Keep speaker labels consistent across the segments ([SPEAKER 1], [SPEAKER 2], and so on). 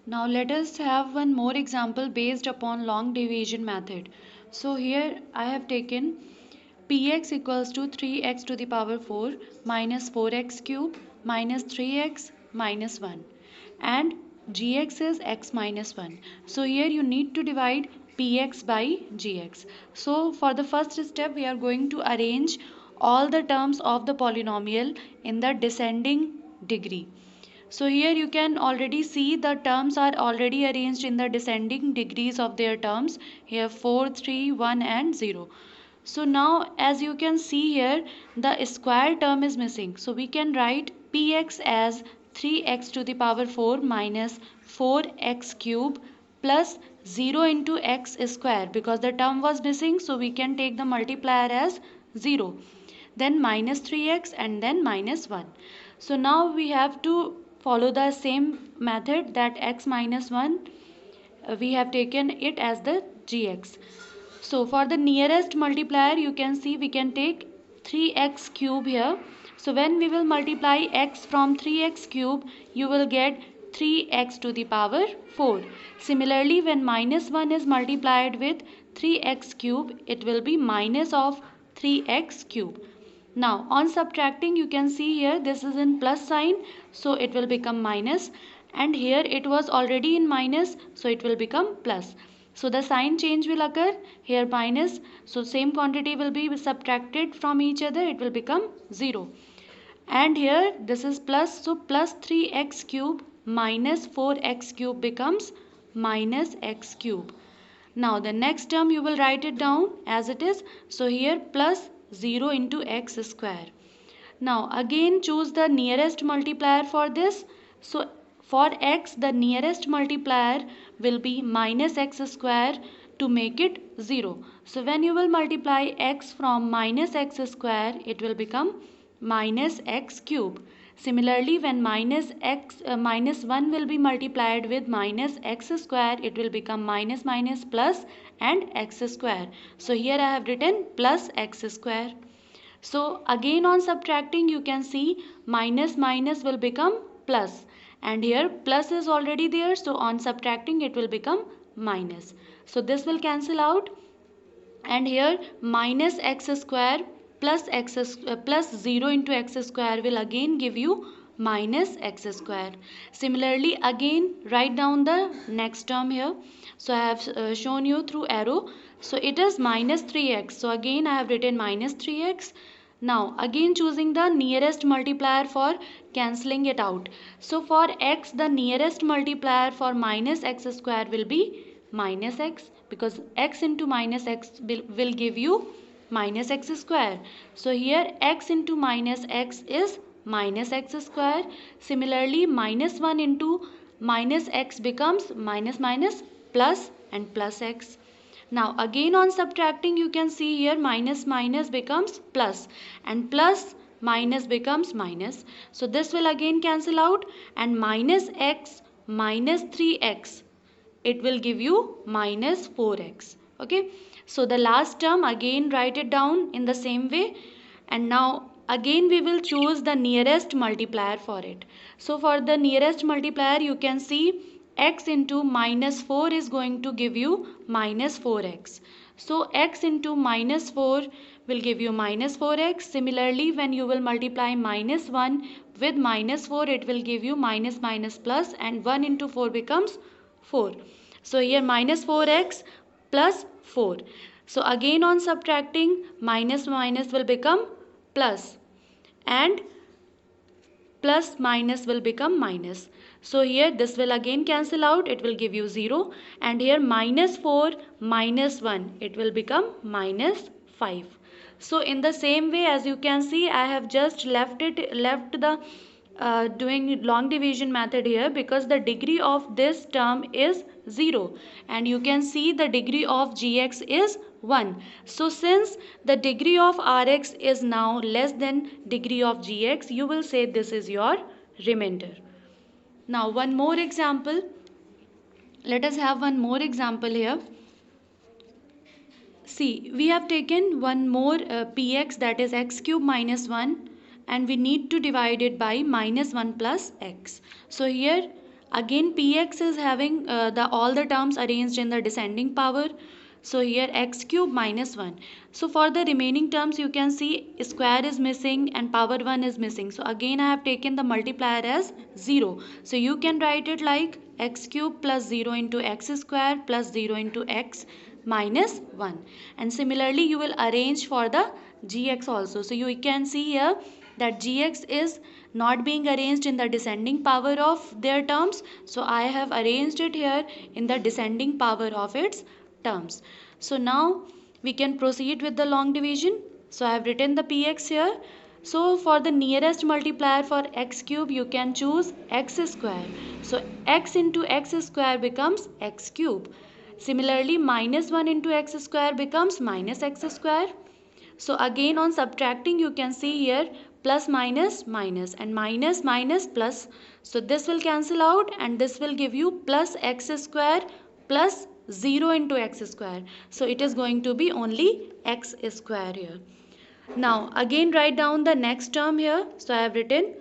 [SPEAKER 1] Now let us have one more example based upon long division method. So here I have taken px equals to 3x to the power 4 minus 4x cube minus 3x minus 1, and gx is x minus 1. So here you need to divide px by gx. So for the first step we are going to arrange all the terms of the polynomial in the descending degree. So here you can already see the terms are already arranged in the descending degrees of their terms. Here 4, 3, 1 and 0. So now as you can see here, the square term is missing. So we can write px as 3x to the power 4 minus 4x cube plus 0 into x square, because the term was missing, so we can take the multiplier as 0, then minus 3x and then minus 1. So now we have to follow the same method, that x minus 1 we have taken it as the gx. So for the nearest multiplier you can see we can take 3x cube here. So when we will multiply x from 3x cube, you will get 3x to the power 4. Similarly, when minus 1 is multiplied with 3x cube, it will be minus of 3x cube. Now on subtracting you can see here this is in plus sign, so it will become minus, and here it was already in minus, so it will become plus. So the sign change will occur, here minus, so same quantity will be subtracted from each other, it will become 0. And here this is plus, so plus 3x cube minus 4x cube becomes minus x cube. Now the next term you will write it down as it is. So here plus 0 into x square. Now again choose the nearest multiplier for this. So for x the nearest multiplier will be minus x square to make it 0. So when you will multiply x from minus x square, it will become minus x cube. Similarly, when minus 1 will be multiplied with minus x square, it will become minus minus plus and x square. So here I have written plus x square. So again on subtracting you can see minus minus will become plus, and here plus is already there, so on subtracting it will become minus. So this will cancel out, and here minus x square plus plus 0 into x square will again give you minus x square. Similarly again write down the next term here. So I have shown you through arrow. So it is minus 3x. So again I have written minus 3x. Now again choosing the nearest multiplier for cancelling it out. So for x the nearest multiplier for minus x square will be minus x, because x into minus x will give you minus x square. So here x into minus x is minus x square. Similarly minus 1 into minus x becomes minus minus plus and plus x. Now again on subtracting you can see here minus minus becomes plus and plus minus becomes minus. So this will again cancel out, and minus x minus 3x, it will give you minus 4x. Okay, so the last term again write it down in the same way, and now again we will choose the nearest multiplier for it. So for the nearest multiplier you can see x into minus 4 is going to give you minus 4x. So x into minus 4 will give you minus 4x. Similarly when you will multiply minus 1 with minus 4, it will give you minus minus plus, and 1 into 4 becomes 4. So here minus 4x plus 4. So again on subtracting, minus minus will become plus, and plus minus will become minus. So here this will again cancel out, it will give you 0, and here minus 4 minus 1, it will become minus 5. So in the same way, as you can see, I have just left the doing long division method here, because the degree of this term is 0, and you can see the degree of gx is 1. So since the degree of rx is now less than degree of gx, you will say this is your remainder. Now one more example. Let us have one more example here. See, we have taken one more px, that is x cube minus 1, and we need to divide it by minus 1 plus x. So here Again px is having all the terms arranged in the descending power. So here x cube minus 1. So for the remaining terms you can see square is missing and power 1 is missing. So again I have taken the multiplier as 0. So you can write it like x cube plus 0 into x square plus 0 into x minus 1. And similarly you will arrange for the gx also. So you can see here that gx is not being arranged in the descending power of their terms. So I have arranged it here in the descending power of its terms. So now we can proceed with the long division. So I have written the px here. So for the nearest multiplier for x cube you can choose x square. So x into x square becomes x cube. Similarly minus 1 into x square becomes minus x square. So again on subtracting you can see here plus minus minus and minus minus plus. So this will cancel out and this will give you plus x square plus 0 into x square. So it is going to be only x square here. Now again write down the next term here. So I have written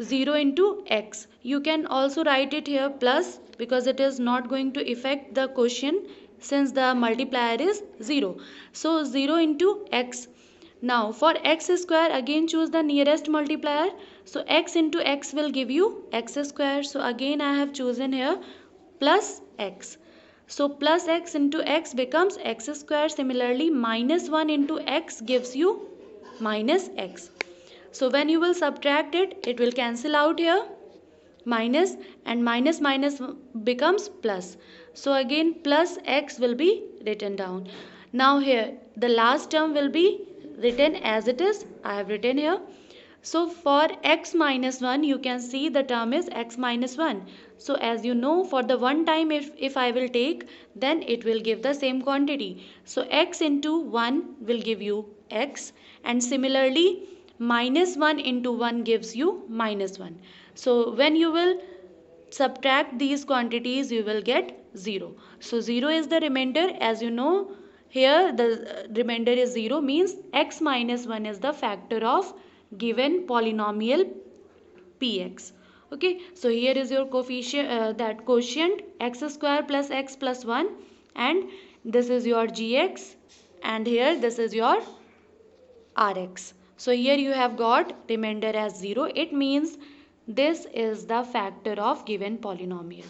[SPEAKER 1] 0 into x. You can also write it here plus because it is not going to affect the quotient since the multiplier is 0. So 0 into x. Now for x square again choose the nearest multiplier. So x into x will give you x square. So again I have chosen here plus x. So plus x into x becomes x square. Similarly minus 1 into x gives you minus x. So when you will subtract it, it will cancel out here minus and minus minus becomes plus. So again plus x will be written down. Now here the last term will be written as it is. I have written here. So for x minus 1 you can see the term is x minus 1. So as you know for the one time if I will take then it will give the same quantity. So x into 1 will give you x and similarly minus 1 into 1 gives you minus 1. So when you will subtract these quantities you will get 0. So 0 is the remainder. As you know here the remainder is 0 means x minus 1 is the factor of given polynomial px. Okay, so here is your coefficient that quotient x square plus x plus 1 and this is your gx and here this is your rx. So here you have got remainder as 0. It means this is the factor of given polynomial.